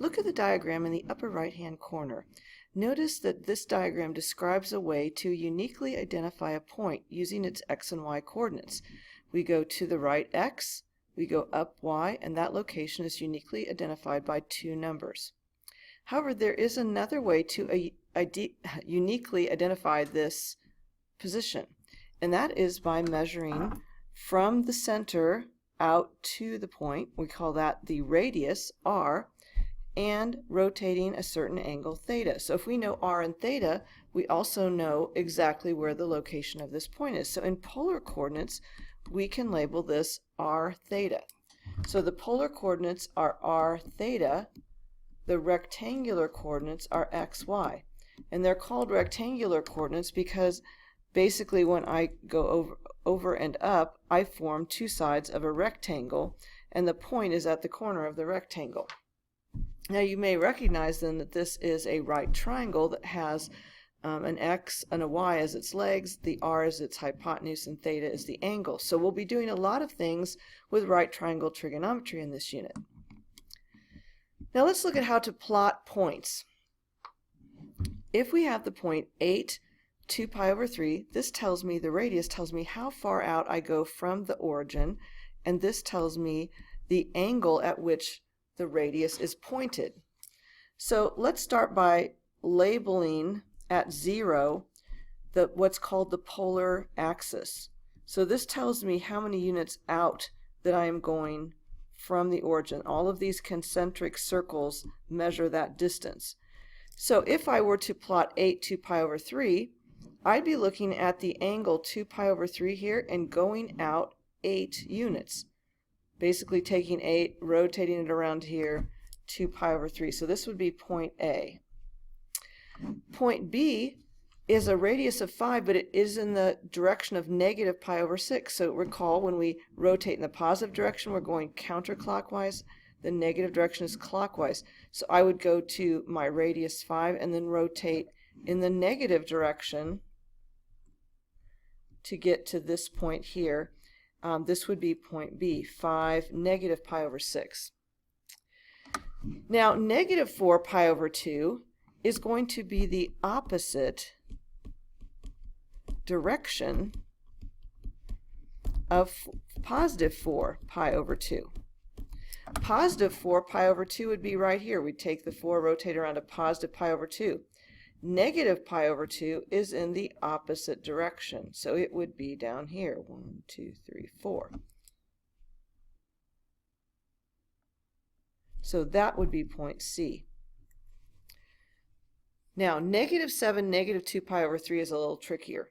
look at the diagram in the upper right-hand corner. Notice that this diagram describes a way to uniquely identify a point using its x and y coordinates. We go to the right x, we go up y, and that location is uniquely identified by two numbers. However, there is another way to uniquely identify this position, and that is by measuring from the center out to the point. We call that the radius, r, and rotating a certain angle, theta. So if we know r and theta, we also know exactly where the location of this point is. So in polar coordinates, we can label this r theta. So the polar coordinates are r theta. The rectangular coordinates are x, y. And they're called rectangular coordinates because basically when I go over and up, I form two sides of a rectangle, and the point is at the corner of the rectangle. Now you may recognize then that this is a right triangle that has an x and a y as its legs, the r is its hypotenuse, and theta is the angle. So we'll be doing a lot of things with right triangle trigonometry in this unit. Now let's look at how to plot points. If we have the point 8, 2 pi over 3, this tells me, the radius tells me how far out I go from the origin, and this tells me the angle at which the radius is pointed. So let's start by labeling at 0 what's called the polar axis. So this tells me how many units out that I am going from the origin. All of these concentric circles measure that distance. So if I were to plot 8, 2 pi over 3, I'd be looking at the angle 2 pi over 3 here and going out 8 units. Basically taking 8, rotating it around here, 2 pi over 3. So this would be point A. Point B is a radius of 5, but it is in the direction of negative pi over 6. So recall when we rotate in the positive direction, we're going counterclockwise. The negative direction is clockwise. So I would go to my radius 5 and then rotate in the negative direction to get to this point here. This would be point B, 5, negative pi over 6. Now, negative 4 pi over 2 is going to be the opposite direction of positive 4 pi over 2. Positive 4 pi over 2 would be right here. We'd take the 4, rotate around to positive pi over 2. Negative pi over 2 is in the opposite direction, so it would be down here. 1, 2, 3, 4. So that would be point C. Now, negative 7, negative 2 pi over 3 is a little trickier.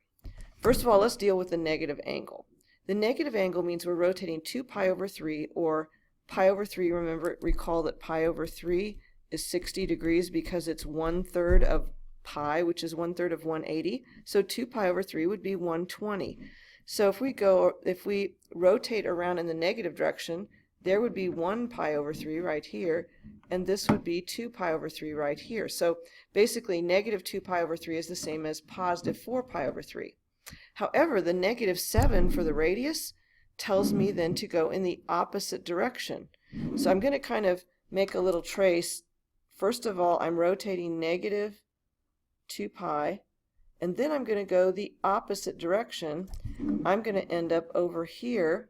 First of all, let's deal with the negative angle. The negative angle means we're rotating 2 pi over 3, or pi over 3, recall that pi over 3 is 60 degrees because it's 1/3 of pi, which is 1/3 of 180. So 2 pi over 3 would be 120. So if we rotate around in the negative direction, there would be 1 pi over 3 right here, and this would be 2 pi over 3 right here. So basically negative 2 pi over 3 is the same as positive 4 pi over 3. However, the negative 7 for the radius tells me then to go in the opposite direction. So I'm going to kind of make a little trace. First of all, I'm rotating negative 2 pi, and then I'm going to go the opposite direction. I'm going to end up over here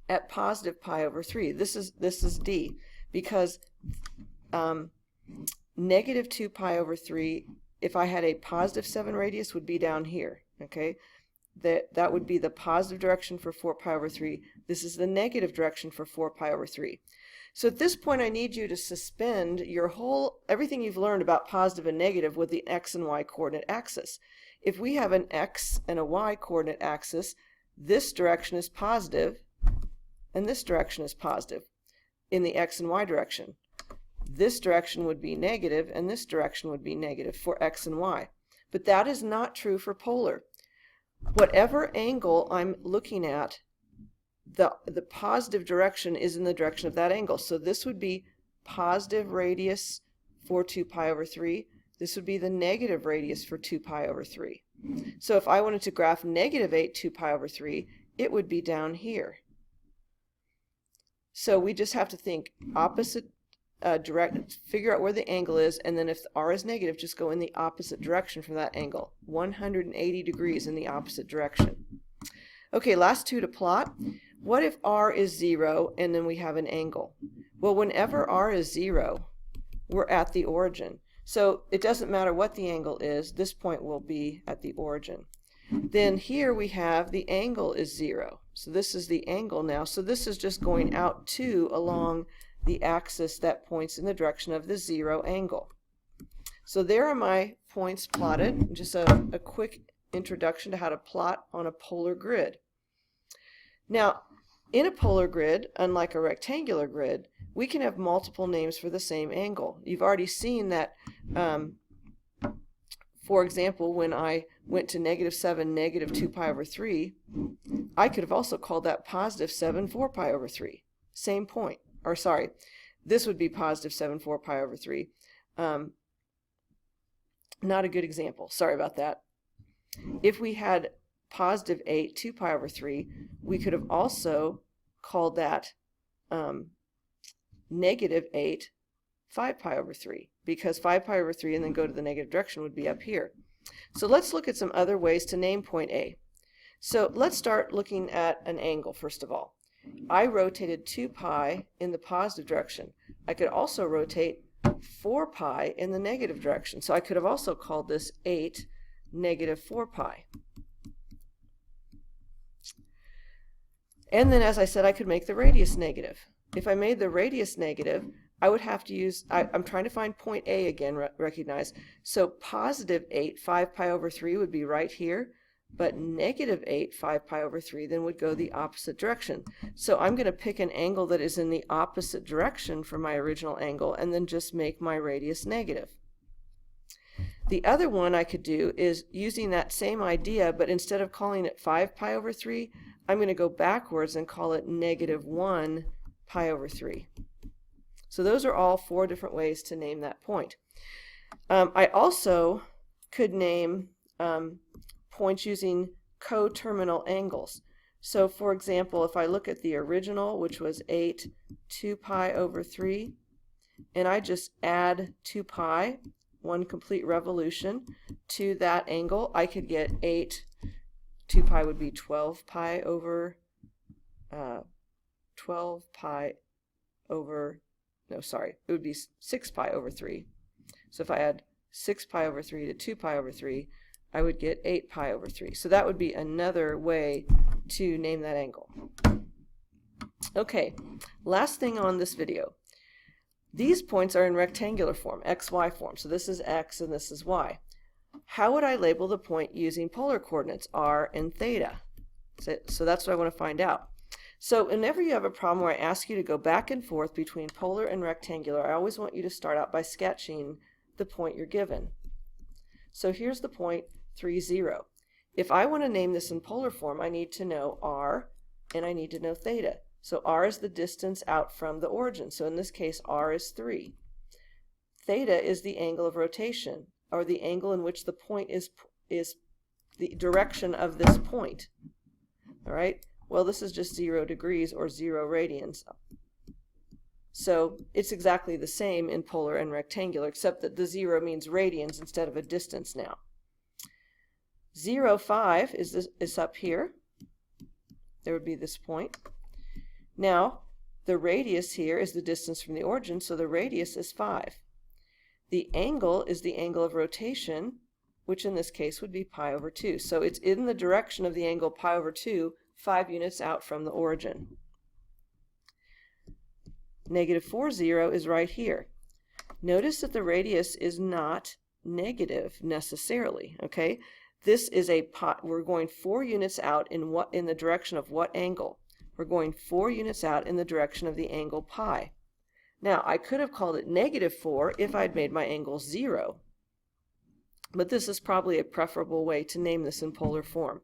at positive pi over 3. This is D, because negative 2 pi over 3, if I had a positive 7 radius, would be down here. Okay, that would be the positive direction for 4 pi over 3. This is the negative direction for 4 pi over 3. So at this point, I need you to suspend everything you've learned about positive and negative with the x and y coordinate axis. If we have an x and a y coordinate axis, this direction is positive, and this direction is positive in the x and y direction. This direction would be negative, and this direction would be negative for x and y. But that is not true for polar. Whatever angle I'm looking at, the positive direction is in the direction of that angle. So this would be positive radius for 2 pi over 3. This would be the negative radius for 2 pi over 3. So if I wanted to graph negative 8 2 pi over 3, it would be down here. So we just have to think opposite figure out where the angle is, and then if r is negative, just go in the opposite direction from that angle, 180 degrees in the opposite direction. Okay, last two to plot. What if r is 0 and then we have an angle? Well, whenever r is 0, we're at the origin. So it doesn't matter what the angle is, this point will be at the origin. Then here we have the angle is 0. So this is the angle now. So this is just going out 2 along the axis that points in the direction of the 0 angle. So there are my points plotted. Just a quick introduction to how to plot on a polar grid. Now, in a polar grid, unlike a rectangular grid, we can have multiple names for the same angle. You've already seen that, for example, when I went to -7, -2 pi over 3, I could have also called that +7, 4 pi over 3. Same point. Or sorry, this would be +7, 4 pi over 3. Not a good example. Sorry about that. If we had +8, 2 pi over 3, we could have also called that -8, 5 pi over 3, because 5 pi over 3 and then go to the negative direction would be up here. So let's look at some other ways to name point A. So let's start looking at an angle first of all. I rotated 2 pi in the positive direction. I could also rotate 4 pi in the negative direction. So I could have also called this 8, -4 pi. And then, as I said, I could make the radius negative. If I made the radius negative, I would have to use, I'm trying to find point A again, recognize. So +8, 5 pi over 3 would be right here, but -8, 5 pi over 3 then would go the opposite direction. So I'm going to pick an angle that is in the opposite direction from my original angle and then just make my radius negative. The other one I could do is using that same idea, but instead of calling it 5 pi over 3, I'm going to go backwards and call it -1 pi over 3. So those are all 4 different ways to name that point. I also could name points using coterminal angles. So for example, if I look at the original, which was 8, 2 pi over 3, and I just add 2 pi, one complete revolution, to that angle, I could get 8, 2 pi would be 12 pi over, 12 pi over, no, sorry, it would be 6 pi over 3. So if I add 6 pi over 3 to 2 pi over 3, I would get 8 pi over 3. So that would be another way to name that angle. Okay, last thing on this video. These points are in rectangular form, XY form. So this is X and this is Y. How would I label the point using polar coordinates, R and theta? So that's what I want to find out. So whenever you have a problem where I ask you to go back and forth between polar and rectangular, I always want you to start out by sketching the point you're given. So here's the point 3, 0. If I want to name this in polar form, I need to know R and I need to know theta. So R is the distance out from the origin. So in this case, R is 3. Theta is the angle of rotation, or the angle in which the point is the direction of this point. All right? Well, this is just 0 degrees or 0 radians. So it's exactly the same in polar and rectangular, except that the 0 means radians instead of a distance now. 0, 5 is up here. There would be this point. Now, the radius here is the distance from the origin, so the radius is 5. The angle is the angle of rotation, which in this case would be pi over 2. So it's in the direction of the angle pi over 2, 5 units out from the origin. -4, 0 is right here. Notice that the radius is not negative necessarily, okay? This is we're going 4 units out in the direction of what angle? We're going 4 units out in the direction of the angle pi. Now, I could have called it -4 if I'd made my angle 0. But this is probably a preferable way to name this in polar form.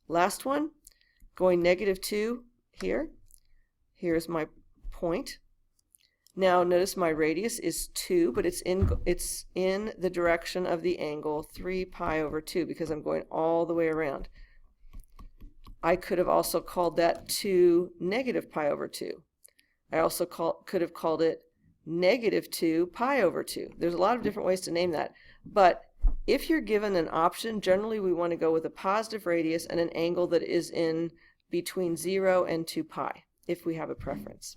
Last one, going -2 here. Here's my point. Now notice my radius is 2, but it's in the direction of the angle 3 pi over 2 because I'm going all the way around. I could have also called that 2 negative pi over 2. I also could have called it negative 2 pi over 2. There's a lot of different ways to name that. But if you're given an option, generally we want to go with a positive radius and an angle that is in between 0 and 2 pi, if we have a preference.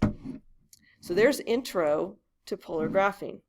So there's intro to polar graphing.